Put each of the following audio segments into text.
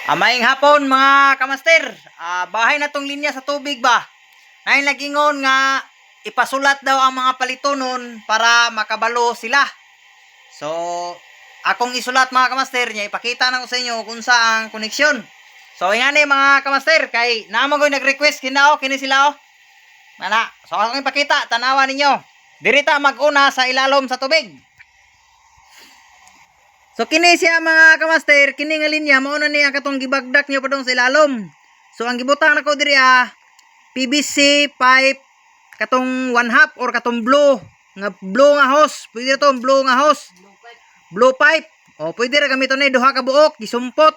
Maayong hapon mga kamaster. Bahay na tong linya sa tubig ba? Nay nagingon nga ipasulat daw ang mga palitonon para makabalo sila. So, akong isulat mga kamaster niya, ipakita na ko sa inyo kung saan koneksyon. So, ingani mga kamaster, kay naman ko nag-request kinao, kini sila oh. Mana, so akong ipakita, tanawa ninyo. Dirita mag-una sa ilalom sa tubig. So kini siya mga kamaster, kini nga linya mao na niya katong gibagdak niyo padong sa ilalom. So ang gibutang nako diri PVC pipe katong 1/2 or katong blue nga hose. Pwede to blue nga hose. Blue pipe. O pwede ra gamiton ni duha ka buok gisumpot.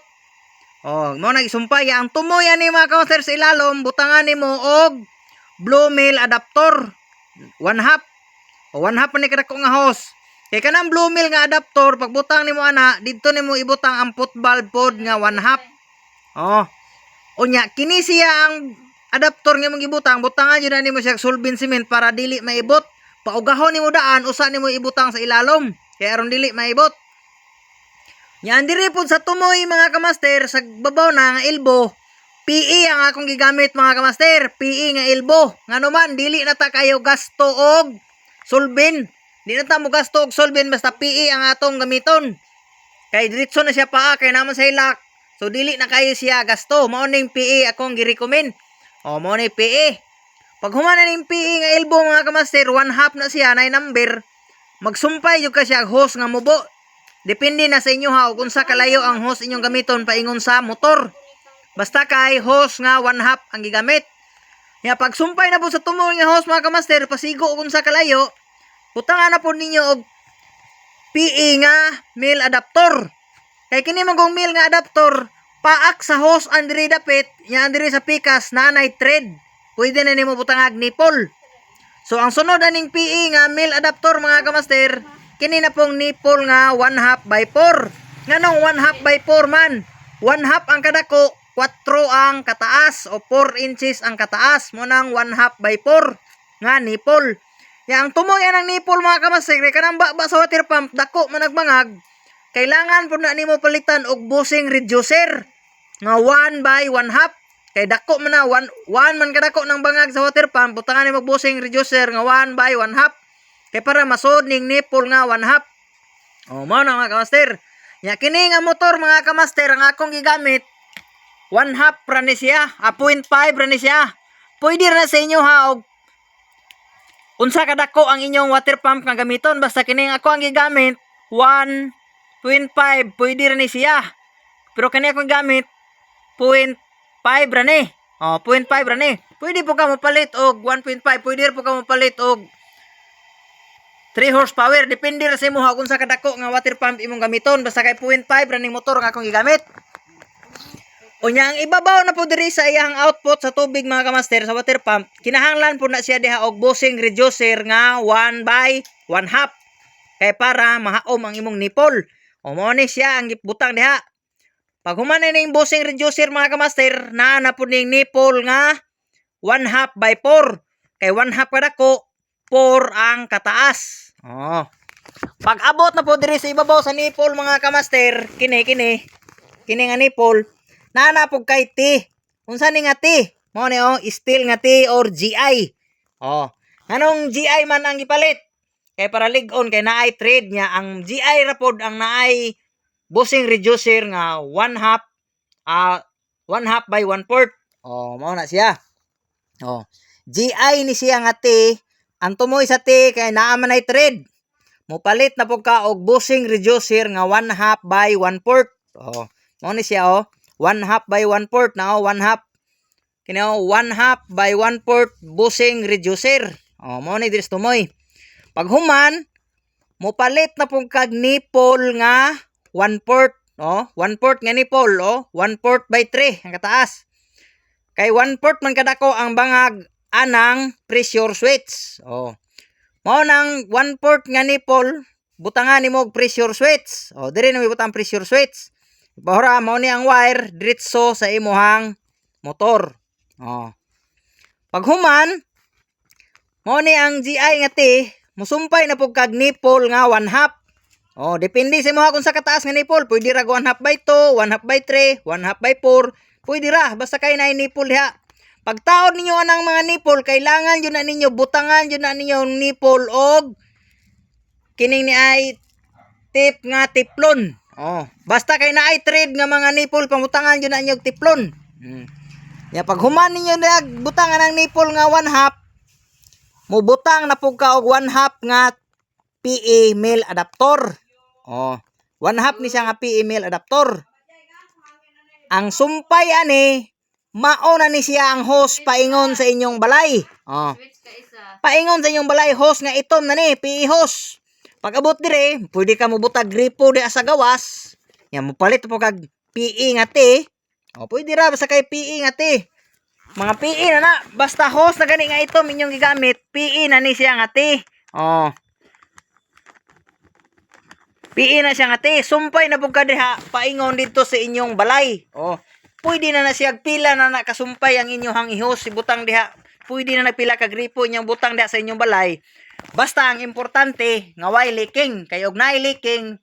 O mo na gisumpay ang tumoy ani mga kamaster sa ilalom, butangan nimo og blue male adapter 1/2. O 1/2 ni kadako nga hose. Kay kanang blue mill nga adapter pagbutang nimo ana didto nimo ibutang ang foot valve pod nga 1/2. Oh. Unya kini siya ang adapter nga imong gibutang, butangan jud nimo siya solvent cement para dili maibot. Paugahon nimo daan usa nimo ibutang sa ilalom kay aron dili maibot. Nya diri pod sa tumoy mga kamaster sa babaw na nga elbow. PE ang akong gigamit mga kamaster, PE nga elbow. Ngano man dili na ta kayo gasto og solvent. Di na ta mo gasto og solvent basta PE ang atong gamiton. Kay diretso na siya paa kay naman sa hilak. So dili na kayo siya gasto. Mao ning PE akong gi-recommend. O mao ni PE. Pag humana ning PE nga elbow mga kamaster, 1/2 na siya na number. Magsumpay jud ka siya hose nga mubo. Depende na sa inyo ha kung sa kalayo ang hose inyong gamiton paingon sa motor. Basta kay hose nga 1/2 ang gigamit. Ya pag sumpay na po sa tumoy nga hose mga kamaster, pasigo kung sa kalayo. Butangan na po ninyo og PE nga male adapter. Kay kini magong male nga adapter, paak sa hose andiri dapit, nya andiri sa pikas nanay thread. Pwede na nimo butangag nipple. So ang sunod aning PE nga male adapter mga kamaster, kini na pong nipple nga 1/2 by 4. Nganong 1/2 by 4 man? 1/2 ang kadako, 4 ang kataas o 4 inches ang kataas. Mo nang 1/2 by 4 nga nipple. Yang tumoy ang nipple mga kamaster, kanang baba sa water pump dako man nagmangag, kailangan pud na nimo palitan og bushing reducer nga 1 by 1/2. Kay dako man na 1 man kadako ng bangag sa water pump, butangan nimo bushing reducer nga 1 by 1/2. Kay para masud ning nipple nga 1/2. O mao na mga kamaster. Ya kini nga motor mga kamaster ang akong gigamit 1/2 ra ni siya, 0.5 ra ni siya. Pwede ra sa inyo ha og unsa kadako ang inyong water pump nga gamiton, basta kini ako ang gigamit 1.5 pwede ra ni siya. Pero kani ako gamit 0.5 ra ni. 0.5 ra ni. Pwede po ka mopalit og 1.5, pwede po ka mopalit og 3 horsepower, depende ra sa imo kung sa kadako nga water pump imong gamiton, basta kay 0.5 ra ning motor nga akong gigamit. Unya ang ibabaw na po diri sa iyang output sa tubig mga kamaster sa water pump, kinahanglan po na siya diha og bushing reducer nga 1 by 1/2 kay para mahaom ang imong nipple. O mo ni siya ang gibutang diha. Pag human ning bushing reducer mga kamaster, naa na po ning nipple nga 1/2 by 4 kay 1/2 kadako, 4 ang kataas. Pag abot na po diri sa ibabaw sa nipple mga kamaster, kini nga nipple, nana po kay T. Unsa ni nga T? Mo ni steel nga T or GI. Anong GI man ang gipalit? Kay para lig-on kay naay thread niya ang GI ra pod ang naay bushing reducer nga 1/2 by 1/4. Mao na siya. GI ni siya nga T. Ang tumoy sa T kay naa man ay thread. Mopalit na po ka og bushing reducer nga 1/2 by 1/4. Mao ni siya 1/2 by 1/4 na 1/2. Kini 1/2 by 1/4 bushing reducer. Mao ni diris tumoy. Pag human mopalit na pong kag nipple nga 1/4, 1/4 nga nipple, 1/4 by 3 ang kataas. Kay 1/4 man kadako ang bangag anang pressure switch. Mao nang 1/4 nga nipple, butangan nimo og pressure switch. Diri na may butang pressure switch. Bahura mao ni ang wire diretso sa imuhang motor. Pag human mao ni ang GI nga T, musumpay na pug kag nipple nga 1/2. Oh, depende sa mga kung sa kataas nga nipple. Pwede ra 1/2 by 2, 1/2 by 3, 1/2 by 4. Pwede ra basta kay na nipple diha. Pag taod ninyo anang mga nipple, kailangan yun na ninyo butangan yun na ninyo nipple og kining ni ay tip nga tiplon. Oh, basta kay na ay thread nga mga nipple, pamutangan yun na ninyo tiplon. Ya pag human ninyo na butangan ang nipple nga 1/2, mo butang na pug ka og 1/2 nga PE male adapter. Oh, 1/2 ni siya nga PE male adapter. Ang sumpay ani, mao na ni siya ang hose paingon sa inyong balay. Oh. Paingon sa inyong balay hose nga itom na ni, PE hose. Pag abot dire, pwede ka mo butag gripo di sa gawas. Yan mo palit po kag PE nga te. Oh, pwede ra basta kay PE nga te. Mga PE na na, basta hose na gani nga itom inyong gigamit, PE na ni siya nga te. Oh. PE na siya nga te, sumpay na pug ka diha paingon dito sa inyong balay. Oh, pwede na siya pila na nakasumpay ang inyong ihos ibutang diha. Pwede na nagpila ka gripo inyong butang diha sa inyong balay. Basta ang importante nga way leaking, kay og naay leaking,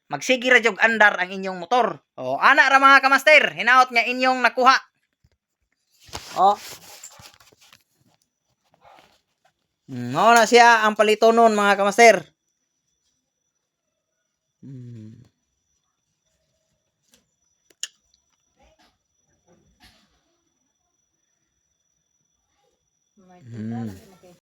magsige ra jog andar ang inyong motor. Oh, ana ra mga kamaster, hinaot nga inyong nakuha. Oh. Mao na siya ang palitonon mga kamaster.